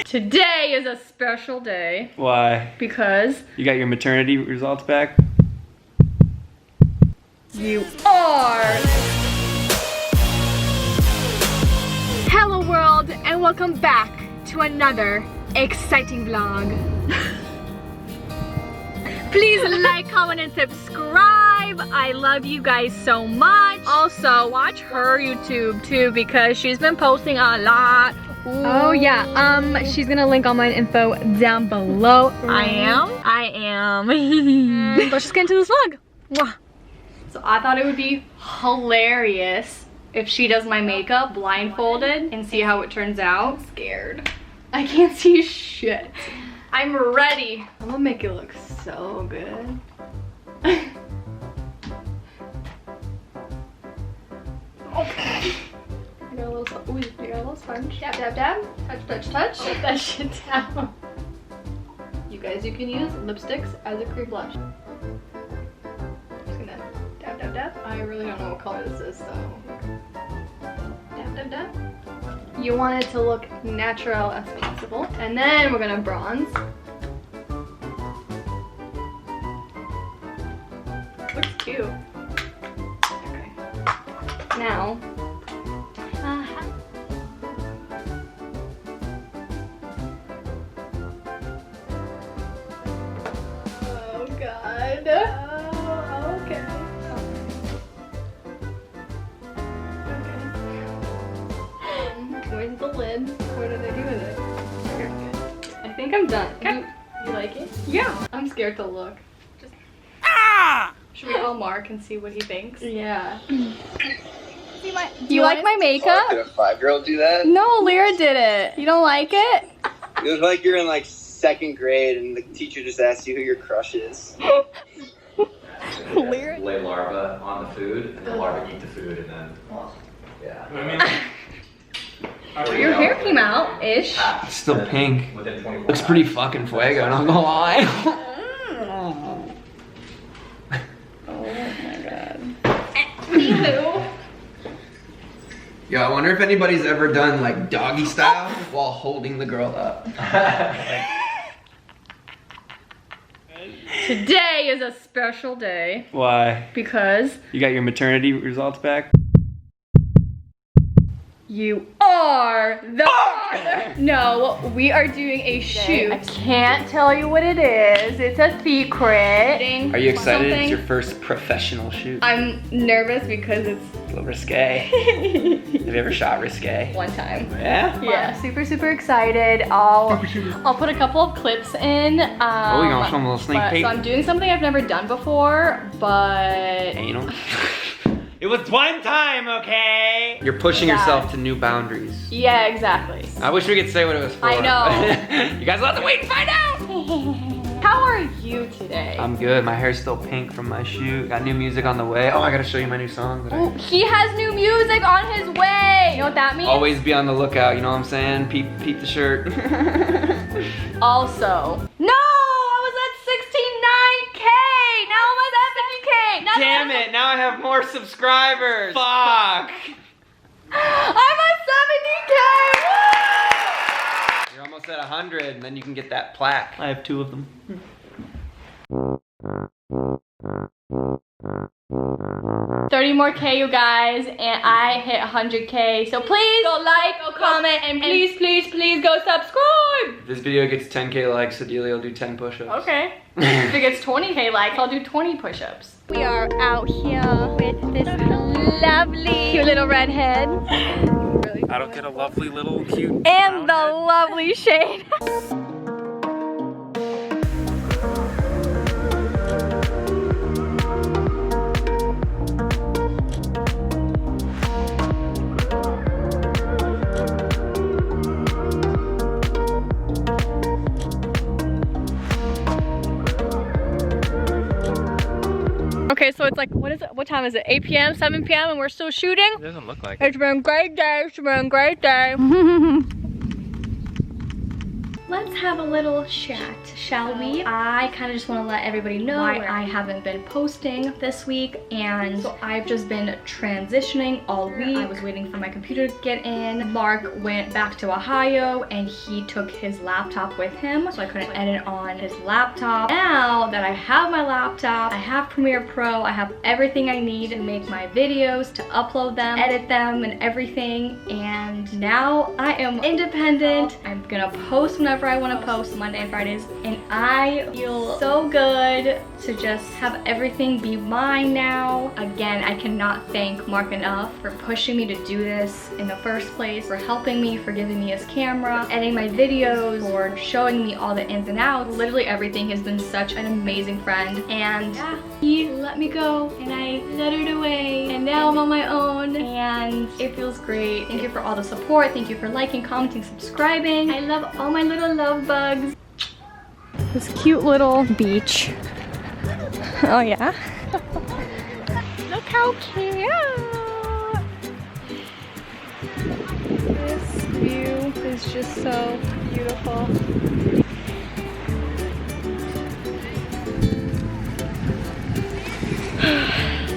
Today is a special day. Why? Because you got your maternity results back? You are! Hello world, and welcome back to another exciting vlog. Please like, comment, and subscribe. I love you guys so much. Also, watch her YouTube too because she's been posting a lot. Ooh. Oh yeah, she's gonna link all my info down below. I am. Let's just get into this vlog. Mwah. So I thought it would be hilarious if she does my makeup blindfolded and see how it turns out. I'm scared. I can't see shit. I'm ready. I'm gonna make it look so good. Okay. I got a little sponge. Dab, dab, dab. Touch, touch, touch. Shut that shit down. You guys, you can use lipsticks as a cream blush. Just gonna dab, dab, dab. I really don't know what color this is, so. Dab, dab, dab. You want it to look natural as possible. And then we're gonna bronze. Looks cute. Okay. Now, oh god. Oh, okay. Where's the lid? What did I do with it? Okay. I think I'm done. Okay. You like it? Yeah. I'm scared to look. Just. Ah! Should we call Mark and see what he thinks? Yeah. Do you like my makeup? Did a 5-year-old do that? No, Lyra did it. You don't like it? It was like you're in like 2nd grade and the teacher just asked you who your crush is. Lyra. Lay larva on the food, and the larva eat the food, and then, yeah. Your hair came out-ish. It's still pink. Within 24 Looks pretty fucking fuego, not gonna lie. Oh my god. Anywho. Yo, I wonder if anybody's ever done like doggy style while holding the girl up. Today is a special day. Why? Because you got your maternity results back? You are the father. No, we are doing a shoot. I can't tell you what it is. It's a secret. Are you excited? It's your first professional shoot. I'm nervous because it's a little risque. Have you ever shot risque? One time. Yeah? Yeah, super excited. I'll put a couple of clips in. Oh, you gonna show them a little sneak peek? So I'm doing something I've never done before, but anal. It was one time, okay? You're pushing yourself to new boundaries. Yeah, exactly. I wish we could say what it was for. I know. You guys will have to wait and find out. How are you today? I'm good. My hair's still pink from my shoot. Got new music on the way. Oh, I gotta show you my new song. Oh, he has new music on his way. You know what that means? Always be on the lookout, you know what I'm saying? Peep the shirt. Also, no, I was at 69K. Now I'm at 70K. Now damn it, now I have more subscribers. Fuck. I'm at 70K. Woo! You're almost at 100, and then you can get that plaque. I have 2 of them. 30 more K, you guys, and I hit 100K. So please go like, go comment, and please go subscribe. If this video gets 10K likes, Adelia will do 10 push-ups. Okay. If it gets 20K likes, I'll do 20 push-ups. We are out here with this lovely, cute little redhead. I don't get a lovely little cute. And the lovely shade. Okay, so it's like, what time is it? 8 p.m., 7 p.m. and we're still shooting? It doesn't look like it. It's been a great day, it's been a great day. let's have a little chat, shall we? I kind of just want to let everybody know why I haven't been posting this week, and so I've just been transitioning all week. I was waiting for my computer to get in. Mark went back to Ohio and he took his laptop with him, so I couldn't edit on his laptop. Now that I have my laptop, I have Premiere Pro, I have everything I need to make my videos, to upload them, edit them, and everything, and now I am independent. I'm gonna post whenever I want to post, Monday and Fridays, and I feel so good to just have everything be mine now. Again, I cannot thank Mark enough for pushing me to do this in the first place, for helping me, for giving me his camera, editing my videos, for showing me all the ins and outs. Literally everything. Has been such an amazing friend, and yeah, he let me go and I lettered away, and now I'm on my own and it feels great. Thank you for all the support. Thank you for liking, commenting, subscribing. I love all my little love bugs. This cute little beach. Oh yeah. Look how cute. This view is just so beautiful.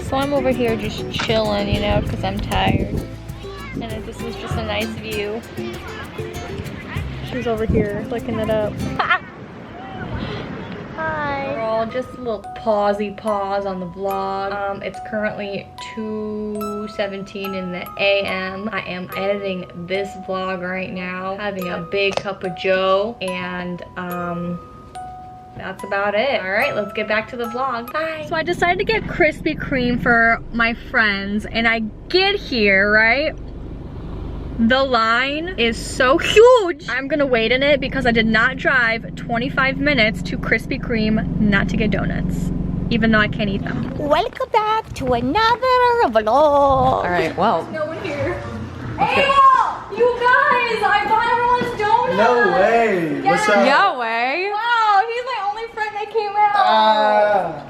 So I'm over here just chilling, you know, because I'm tired. And this is just a nice view. She's over here looking it up. Hi. We're all just a little pause on the vlog. It's currently 2:17 in the AM. I am editing this vlog right now, having a big cup of joe, and that's about it. All right, let's get back to the vlog. Bye. So I decided to get Krispy Kreme for my friends, and I get here, right? The line is so huge. I'm gonna wait in it because I did not drive 25 minutes to Krispy Kreme not to get donuts, even though I can't eat them. Welcome back to another vlog. All right, well. There's no one here. Abel! You guys, I bought everyone's donuts. No way. What's up? No way. Wow, he's my only friend that came out.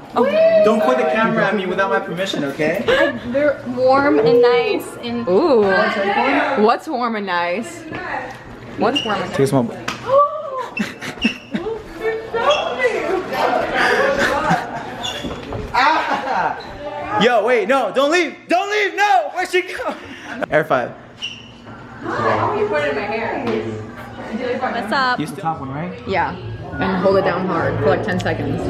Don't point the camera at me without my permission, okay? They're warm and nice and Ooh. What's warm and nice? What's warm and nice? Take a small. Yo, wait, no, don't leave, no, where'd she go? Air 5. You put it in my hair. what's up? Use the top one, right? Yeah, and hold it down hard for like 10 seconds.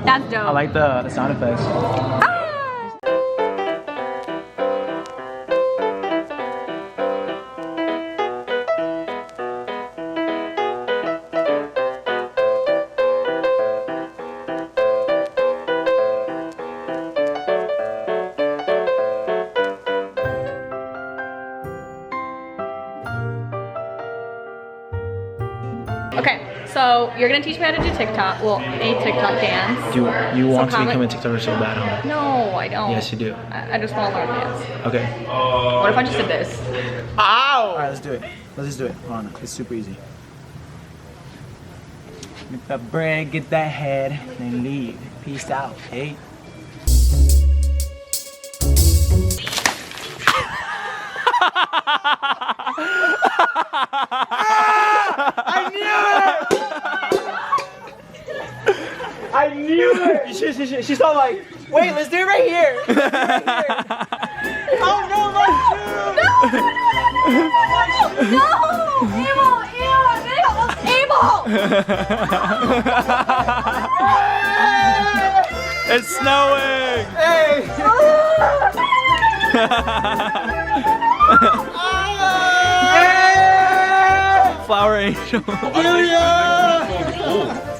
That's dope. I like the sound effects. Okay, so you're gonna teach me how to do TikTok. Well, a TikTok dance. Do you want to comment- become a TikToker so bad, huh? No, I don't. Yes, you do. I just want to learn dance. Okay. What if I just did this? Ow! Alright, let's do it. Let's just do it. Hold on, it's super easy. Get that bread, get that head, then leave. Peace out, hey? I knew it! She's all like, wait, let's do it right here! Oh no, my shoe! No! Abel! It's snowing! Hey! Flower angel.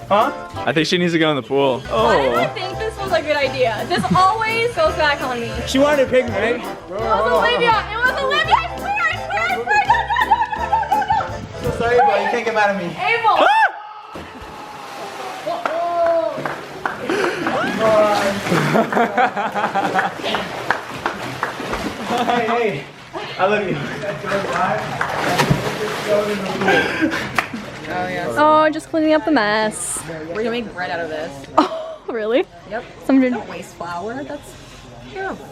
Huh? I think she needs to go in the pool. Why did I think this was a good idea? This always goes back on me. She wanted to pick me, right? It was Olivia! It was Olivia! I swear! No! So sorry, but you can't get mad at me. Abel! Hey, I love you. Oh yeah. Oh, just cleaning up the mess. We're gonna make bread out of this. Oh, really? Yep. Don't waste flour. That's terrible.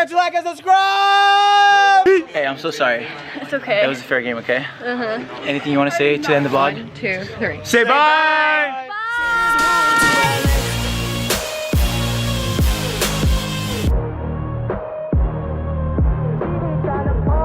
forget to like and subscribe! Hey, I'm so sorry. It's okay. It was a fair game, okay? Anything you want to say to end the vlog? 1, 2, 3. Say bye!